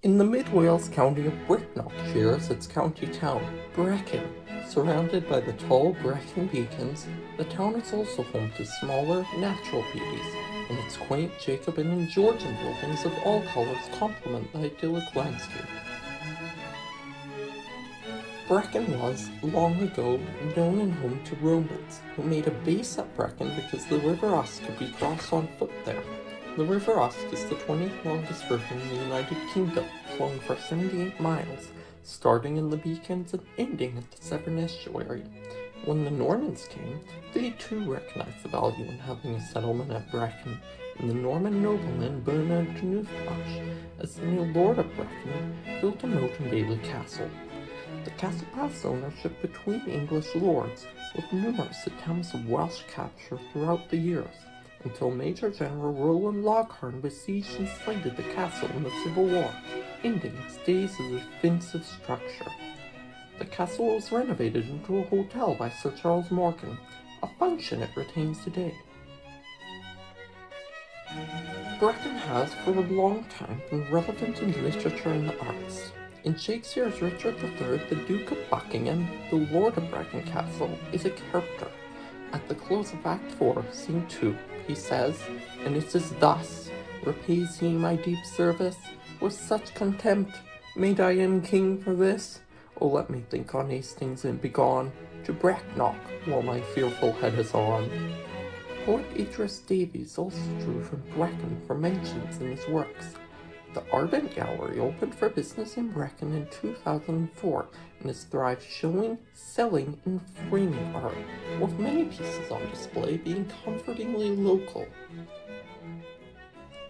In the mid-Wales county of Brecknockshire is its county town, Brecon. Surrounded by the tall Brecon beacons, the town is also home to smaller, natural beauties, and its quaint Jacobean and Georgian buildings of all colours complement the idyllic landscape. Brecon was, long ago, known and home to Romans, who made a base at Brecon because the River Usk could be crossed on foot there. The River Usk is the 20th longest river in the United Kingdom, flowing for 78 miles, starting in the beacons and ending at the Severn estuary. When the Normans came, they too recognized the value in having a settlement at Brecon, and the Norman nobleman Bernard Brecknockshire, as the new lord of Brecon, built a moat and bailey castle. The castle passed ownership between English lords, with numerous attempts of Welsh capture throughout the years, until Major General Roland Lockhart besieged and slighted the castle in the Civil War, ending its days as a defensive structure. The castle was renovated into a hotel by Sir Charles Morgan, a function it retains today. Brecon has for a long time been relevant in literature and the arts. In Shakespeare's Richard III, the Duke of Buckingham, the Lord of Brecon Castle, is a character. At the close of Act 4, Scene 2, he says, "And it is thus, repays he my deep service, with such contempt, made I am king for this? O let me think on Hastings and be gone, to Brecknock, while my fearful head is on." Poet Idris Davies also drew from Brecon for mentions in his works. The Ardent Gallery opened for business in Brecon in 2004 and has thrived showing, selling, and framing art, with many pieces on display being comfortingly local.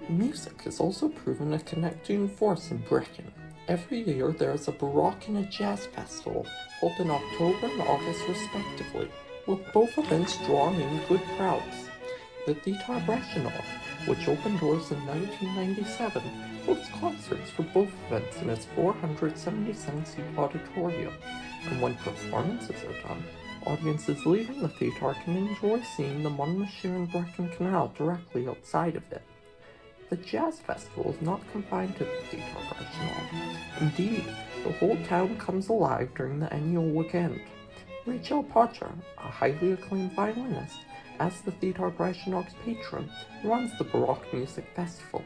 Music has also proven a connecting force in Brecon. Every year there is a Baroque and a jazz festival, held in October and August respectively, with both events drawing in good crowds. The Theatre Brecknock, which opened doors in 1997, hosts concerts for both events in its 477-seat auditorium, and when performances are done, audiences leaving the theatre can enjoy seeing the Monmouthshire and Brecon Canal directly outside of it. The Jazz Festival is not confined to the Theatre Brecknock. Indeed, the whole town comes alive during the annual weekend. Rachel Potter, a highly acclaimed violinist, as the Theatre Brecknock's patron, runs the Baroque Music Festival,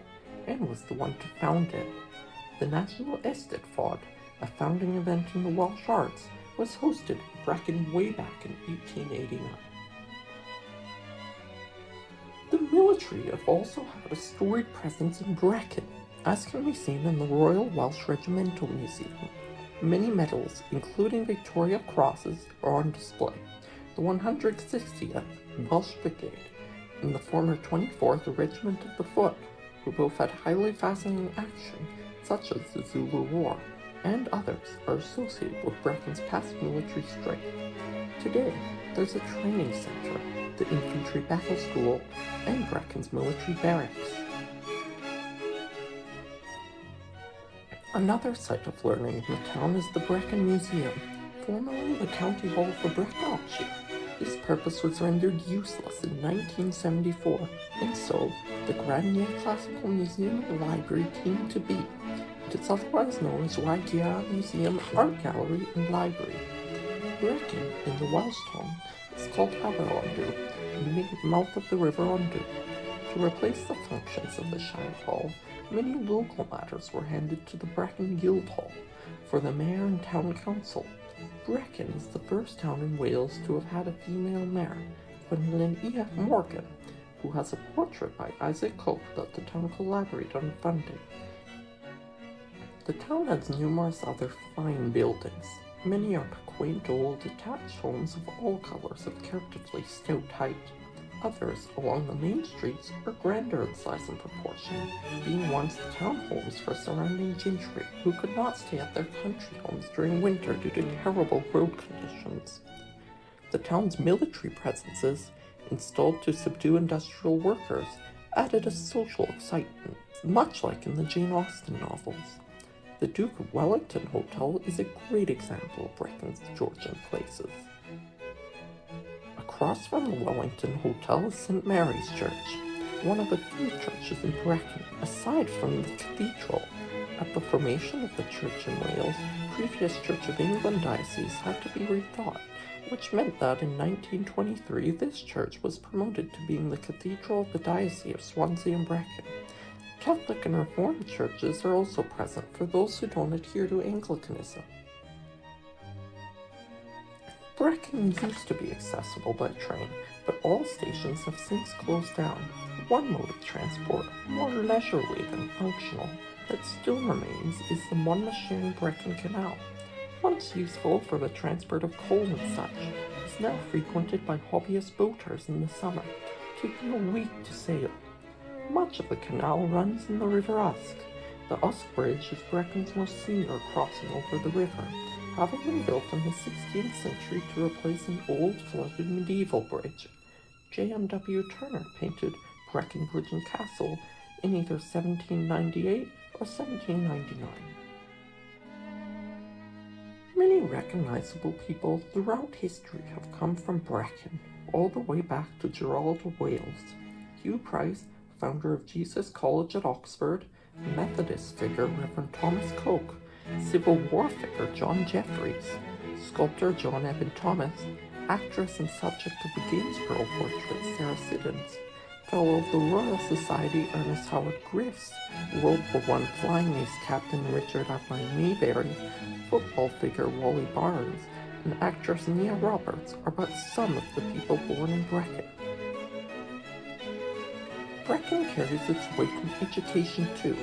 and was the one to found it. The National Eisteddfod, a founding event in the Welsh arts, was hosted in Brecon way back in 1889. The military have also had a storied presence in Brecon, as can be seen in the Royal Welsh Regimental Museum. Many medals, including Victoria Crosses, are on display. The 160th Welsh Brigade and the former 24th Regiment of the Foot, who both had highly fascinating action, such as the Zulu War, and others, are associated with Brecon's past military strength. Today, there's a training center, the Infantry Battle School, and Brecon's military barracks. Another site of learning in the town is the Brecon Museum, formerly the County Hall for Brecknockshire. This purpose was rendered useless in 1974, and so the Granier Classical Museum and Library came to be. It is otherwise known as Wagia Museum, Art Gallery, and Library. Brecon, in the Welsh tongue, is called Aberonddu, meaning mouth of the River Ondu. To replace the functions of the Shire Hall, many local matters were handed to the Brecon Guildhall for the mayor and town council. Brecon is the first town in Wales to have had a female mayor, Gwendolyn E. Morgan, who has a portrait by Isaac Cope that the town collaborated on funding. The town has numerous other fine buildings. Many are quaint old detached homes of all colours of comparatively stout height. Others, along the main streets, are grander in size and proportion, being once the town homes for surrounding gentry who could not stay at their country homes during winter due to terrible road conditions. The town's military presences, installed to subdue industrial workers, added a social excitement, much like in the Jane Austen novels. The Duke of Wellington Hotel is a great example of Brecon's Georgian places. Across from the Wellington Hotel is St. Mary's Church, one of the few churches in Brecon, aside from the cathedral. At the formation of the Church in Wales, previous Church of England dioceses had to be rethought, which meant that in 1923 this church was promoted to being the cathedral of the Diocese of Swansea and Brecon. Catholic and Reformed churches are also present for those who don't adhere to Anglicanism. Brecon used to be accessible by train, but all stations have since closed down. One mode of transport, more leisurely than functional, that still remains is the Monmouthshire-Brecon Canal. Once useful for the transport of coal and such, is now frequented by hobbyist boaters in the summer, taking a week to sail. Much of the canal runs in the River Usk. The Usk Bridge is Brecon's most senior crossing over the river, having been built in the 16th century to replace an old flooded medieval bridge. J.M.W. Turner painted Brecon Bridge and Castle in either 1798 or 1799. Many recognizable people throughout history have come from Brecon, all the way back to Gerald of Wales. Hugh Price, founder of Jesus College at Oxford, Methodist figure Reverend Thomas Coke, Civil War figure John Jeffreys, sculptor John Evan Thomas, actress and subject of the Gainsborough portrait Sarah Siddons, Fellow of the Royal Society Ernest Howard Griffiths, World War I Flying Ace Captain Richard Adeline Mayberry, football figure Wally Barnes, and actress Nia Roberts are but some of the people born in Brecon. Brecon carries its weight in education too,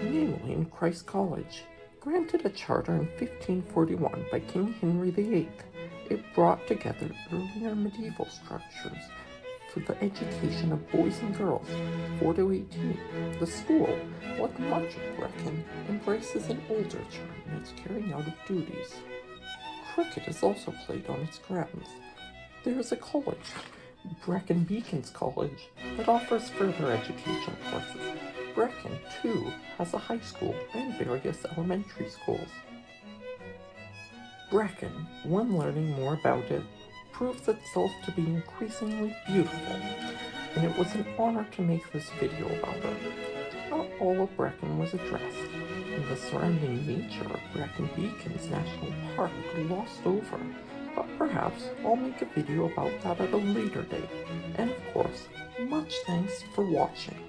namely in Christ College. Granted a charter in 1541 by King Henry VIII, it brought together earlier medieval structures for the education of boys and girls 4 to 18. The school, like much of Brecon, embraces an older charm in its carrying out of duties. Cricket is also played on its grounds. There is a college, Brecon Beacons College, that offers further education courses. Brecon, too, has a high school and various elementary schools. Brecon, when learning more about it, proves itself to be increasingly beautiful, and it was an honor to make this video about it. Not all of Brecon was addressed, and the surrounding nature of Brecon Beacons National Park glossed over, but perhaps I'll make a video about that at a later date. And of course, much thanks for watching.